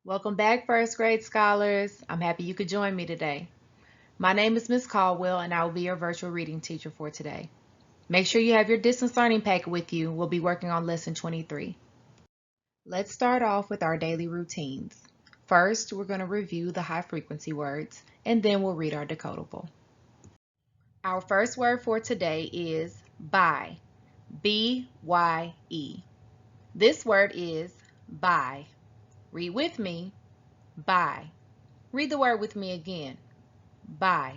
Welcome back, first grade scholars. I'm happy you could join me today. My name is Miss Caldwell, and I will be your virtual reading teacher for today. Make sure you have your distance learning packet with you. We'll be working on lesson 23. Let's start off with our daily routines. First, we're going to review the high frequency words, and then we'll read our decodable. Our first word for today is by, B-Y-E. This word is by. Read with me, by. Read the word with me again, by.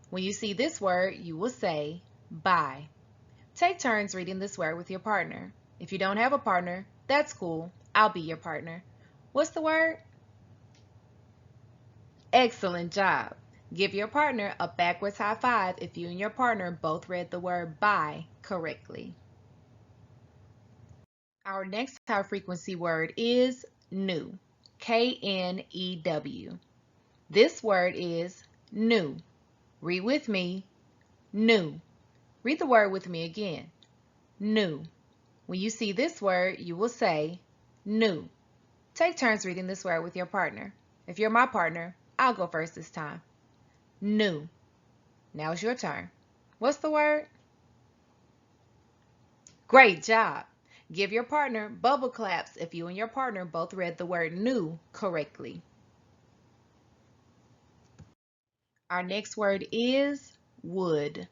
When you see this word, you will say by. Take turns reading this word with your partner. If you don't have a partner, that's cool. I'll be your partner. What's the word? Excellent job. Give your partner a backwards high five if you and your partner both read the word by correctly. Our next high frequency word is new, K-N-E-W. This word is new. Read with me, new. Read the word with me again, new. When you see this word, you will say new. Take turns reading this word with your partner. If you're my partner, I'll go first this time. New. Now it's your turn. What's the word? Great job. Give your partner bubble claps if you and your partner both read the word new correctly. Our next word is would,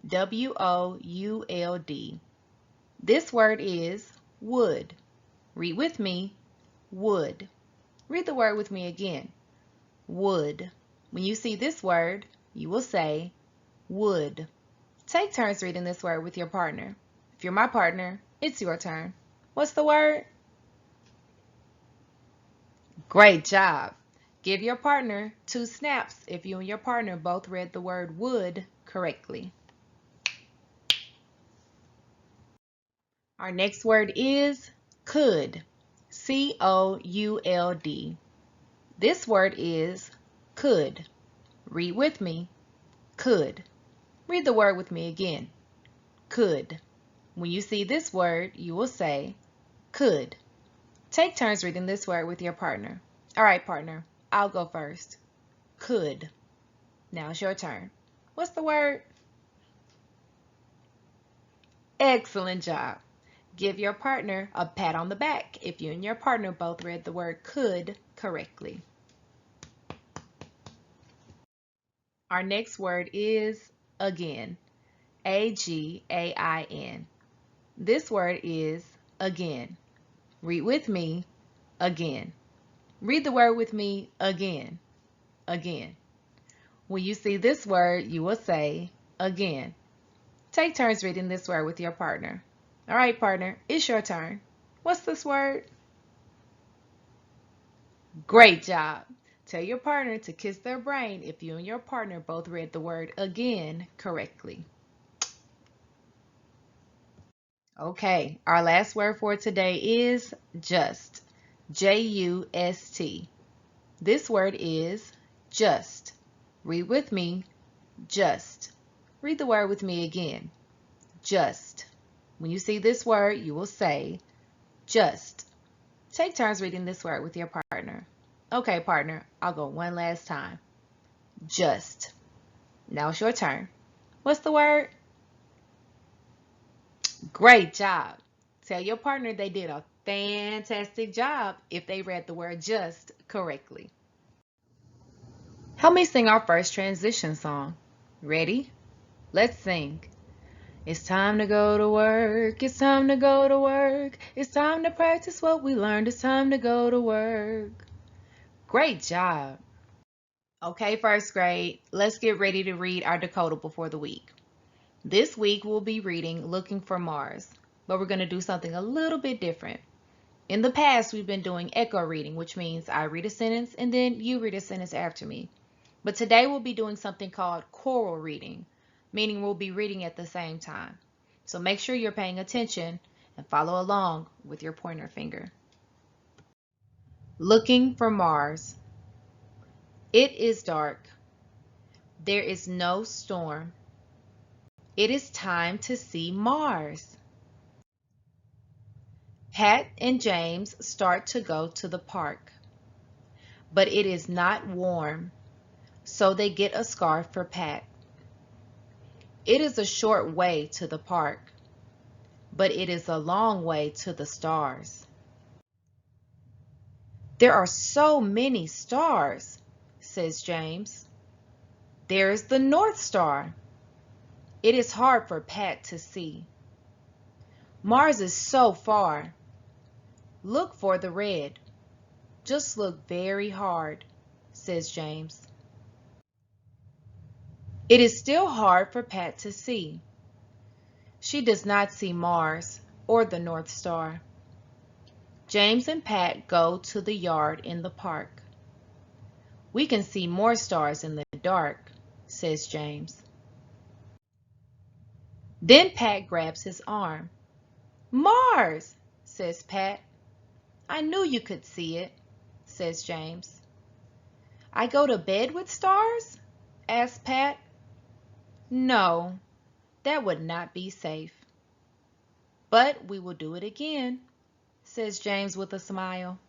W-O-U-L-D. This word is would. Read with me, would. Read the word with me again, would. When you see this word, you will say would. Take turns reading this word with your partner. If you're my partner, it's your turn. What's the word? Great job. Give your partner 2 snaps if you and your partner both read the word would correctly. Our next word is could, C-O-U-L-D. This word is could. Read with me, could. Read the word with me again, could. When you see this word, you will say could. Take turns reading this word with your partner. All right, partner, I'll go first. Could. Now it's your turn. What's the word? Excellent job. Give your partner a pat on the back if you and your partner both read the word could correctly. Our next word is again, A-G-A-I-N. This word is again. Read with me, again. Read the word with me again, again. When you see this word, you will say again. Take turns reading this word with your partner. All right, partner, it's your turn. What's this word? Great job. Tell your partner to kiss their brain if you and your partner both read the word again correctly. Okay, our last word for today is just, J-U-S-T. This word is just. Read with me, just. Read the word with me again, just. When you see this word, you will say just. Take turns reading this word with your partner. Okay, partner, I'll go one last time. Just. Now it's your turn. What's the word? Great job. Tell your partner they did a fantastic job if they read the word just correctly. Help me sing our first transition song. Ready? Let's sing. It's time to go to work. It's time to go to work. It's time to practice what we learned. It's time to go to work. Great job. Okay, first grade, let's get ready to read our decodable for the week. This week we'll be reading Looking for Mars, but we're going to do something a little bit different. In the past, we've been doing echo reading, which means I read a sentence and then you read a sentence after me. But today we'll be doing something called choral reading, meaning we'll be reading at the same time. So make sure you're paying attention and follow along with your pointer finger. Looking for Mars. It is dark. There is no storm. It is time to see Mars. Pat and James start to go to the park. but it is not warm, so they get a scarf for Pat. It is a short way to the park, but it is a long way to the stars. There are so many stars, says James. There's the North Star. It is hard for Pat to see. Mars is so far. Look for the red. Just look very hard, says James. It is still hard for Pat to see. She does not see Mars or the North Star. James and Pat go to the yard in the park. We can see more stars in the dark, says James. Then Pat grabs his arm. Mars, says Pat. I knew you could see it, says James. I go to bed with stars? Asks Pat. No, that would not be safe. But we will do it again, says James with a smile.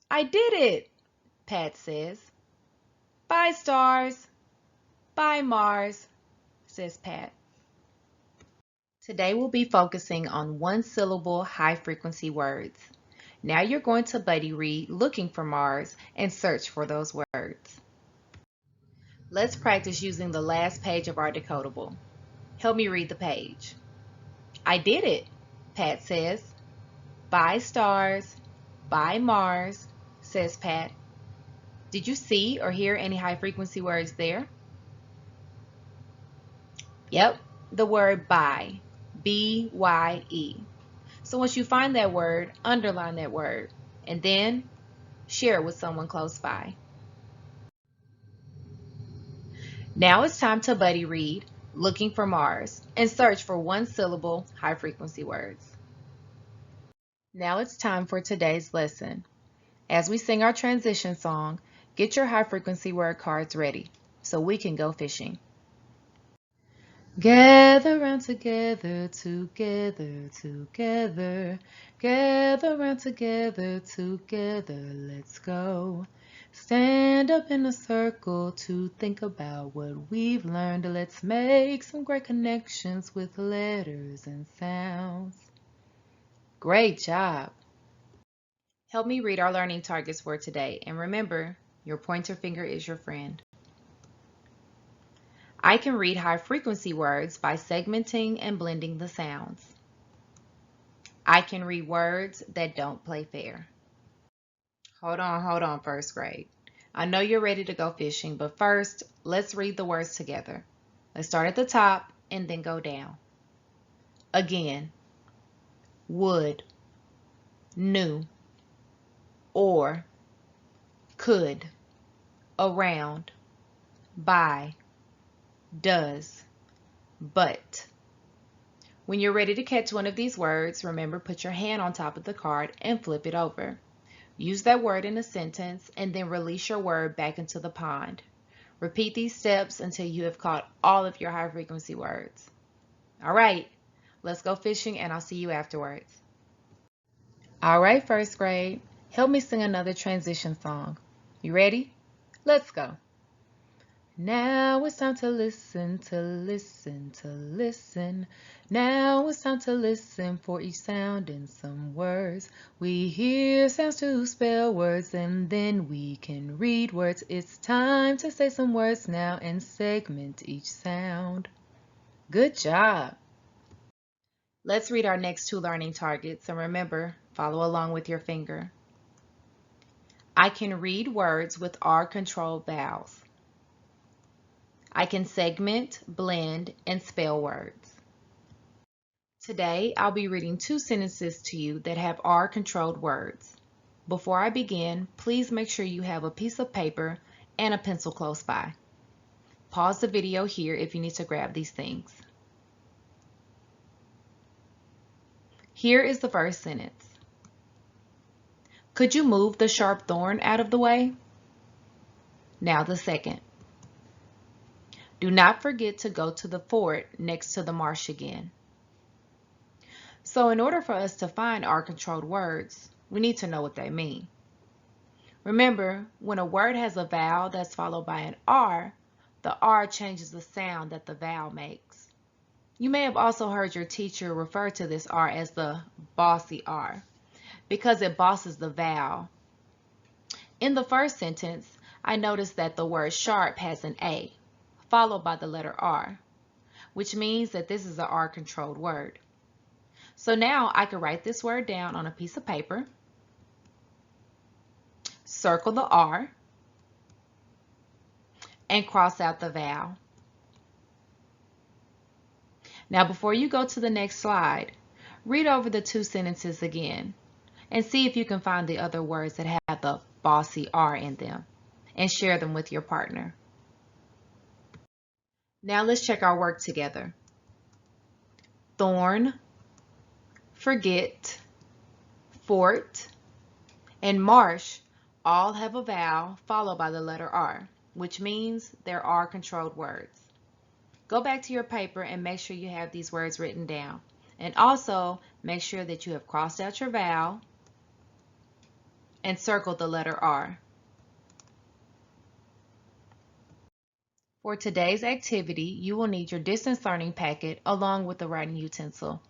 I did it, Pat says. Bye, stars. Bye, Mars, says Pat. Today we'll be focusing on one-syllable high-frequency words. Now you're going to buddy read looking for Mars and search for those words. Let's practice using the last page of our decodable. Help me read the page. I did it, Pat says. Bye, stars. Bye, Mars, says Pat. Did you see or hear any high-frequency words there? Yep, the word bye, B-Y-E. So once you find that word, underline that word, and then share it with someone close by. Now it's time to buddy read, looking for Mars, and search for one-syllable high-frequency words. Now it's time for today's lesson. As we sing our transition song, get your high-frequency word cards ready so we can go fishing. Gather round together, together, together. Gather round together, together, let's go. Stand up in a circle to think about what we've learned. Let's make some great connections with letters and sounds. Great job! Help me read our learning targets for today, and remember, your pointer finger is your friend. I can read high-frequency words by segmenting and blending the sounds. I can read words that don't play fair. Hold on, first grade. I know you're ready to go fishing, but first, let's read the words together. Let's start at the top and then go down. Again, would, knew, or, could, around, by, does, but. When you're ready to catch one of these words, remember, put your hand on top of the card and flip it over. Use that word in a sentence and then release your word back into the pond. Repeat these steps until you have caught all of your high frequency words. All right, let's go fishing and I'll see you afterwards. All right, first grade, help me sing another transition song. You ready? Let's go. Now it's time to listen, to listen, to listen. Now it's time to listen for each sound in some words. We hear sounds to spell words and then we can read words. It's time to say some words now and segment each sound. Good job! Let's read our next two learning targets and remember, follow along with your finger. I can read words with R-controlled vowels. I can segment, blend, and spell words. Today, I'll be reading two sentences to you that have R-controlled words. Before I begin, please make sure you have a piece of paper and a pencil close by. Pause the video here if you need to grab these things. Here is the first sentence. Could you move the sharp thorn out of the way? Now the second. Do not forget to go to the fort next to the marsh again. So in order for us to find R-controlled words, we need to know what they mean. Remember, when a word has a vowel that's followed by an R, the R changes the sound that the vowel makes. You may have also heard your teacher refer to this R as the bossy R because it bosses the vowel. In the first sentence, I noticed that the word sharp has an A, followed by the letter R, which means that this is an R-controlled word. So now I can write this word down on a piece of paper, circle the R, and cross out the vowel. Now before you go to the next slide, read over the two sentences again and see if you can find the other words that have the bossy R in them and share them with your partner. Now let's check our work together. Thorn, forget, fort, and marsh all have a vowel followed by the letter R, which means they're R-controlled words. Go back to your paper and make sure you have these words written down. And also make sure that you have crossed out your vowel and circled the letter R. For today's activity, you will need your distance learning packet along with the writing utensil.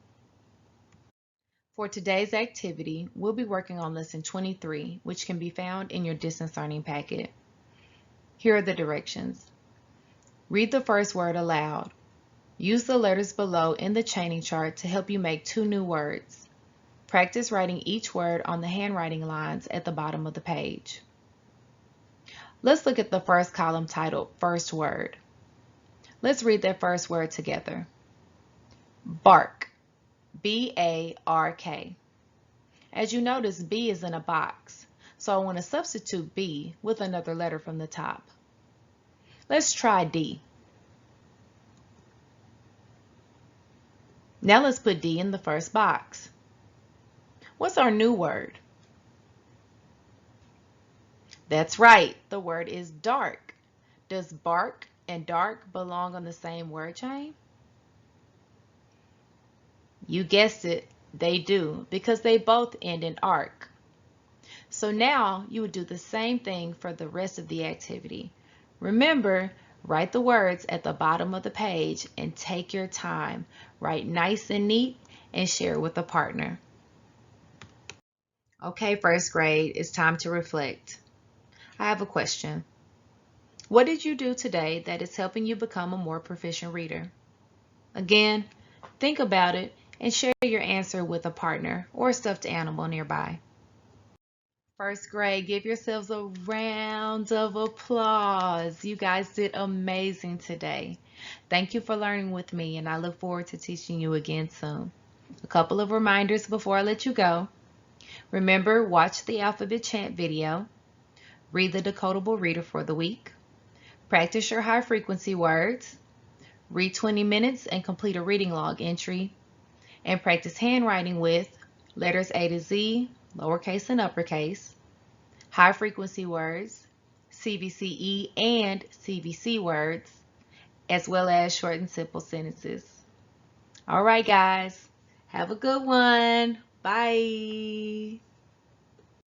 For today's activity, we'll be working on lesson 23, which can be found in your distance learning packet. Here are the directions. Read the first word aloud. Use the letters below in the chaining chart to help you make 2 new words. Practice writing each word on the handwriting lines at the bottom of the page. Let's look at the first column titled First Word. Let's read that first word together. Bark. B-A-R-K. As you notice, B is in a box, so I want to substitute B with another letter from the top. Let's try D. Now let's put D in the first box. What's our new word? That's right, the word is dark. Does bark and dark belong on the same word chain? You guessed it, they do, because they both end in arc. So now you would do the same thing for the rest of the activity. Remember, write the words at the bottom of the page and take your time. Write nice and neat and share with a partner. Okay, first grade, it's time to reflect. I have a question. What did you do today that is helping you become a more proficient reader? Again, think about it and share your answer with a partner or a stuffed animal nearby. First grade, give yourselves a round of applause. You guys did amazing today. Thank you for learning with me, and I look forward to teaching you again soon. A couple of reminders before I let you go. Remember, watch the alphabet chant video. Read the Decodable reader for the week. Practice your high frequency words. Read 20 minutes and complete a reading log entry. And practice handwriting with letters A to Z, lowercase and uppercase, high frequency words, CVCE and CVC words, as well as short and simple sentences. All right, guys, have a good one. Bye.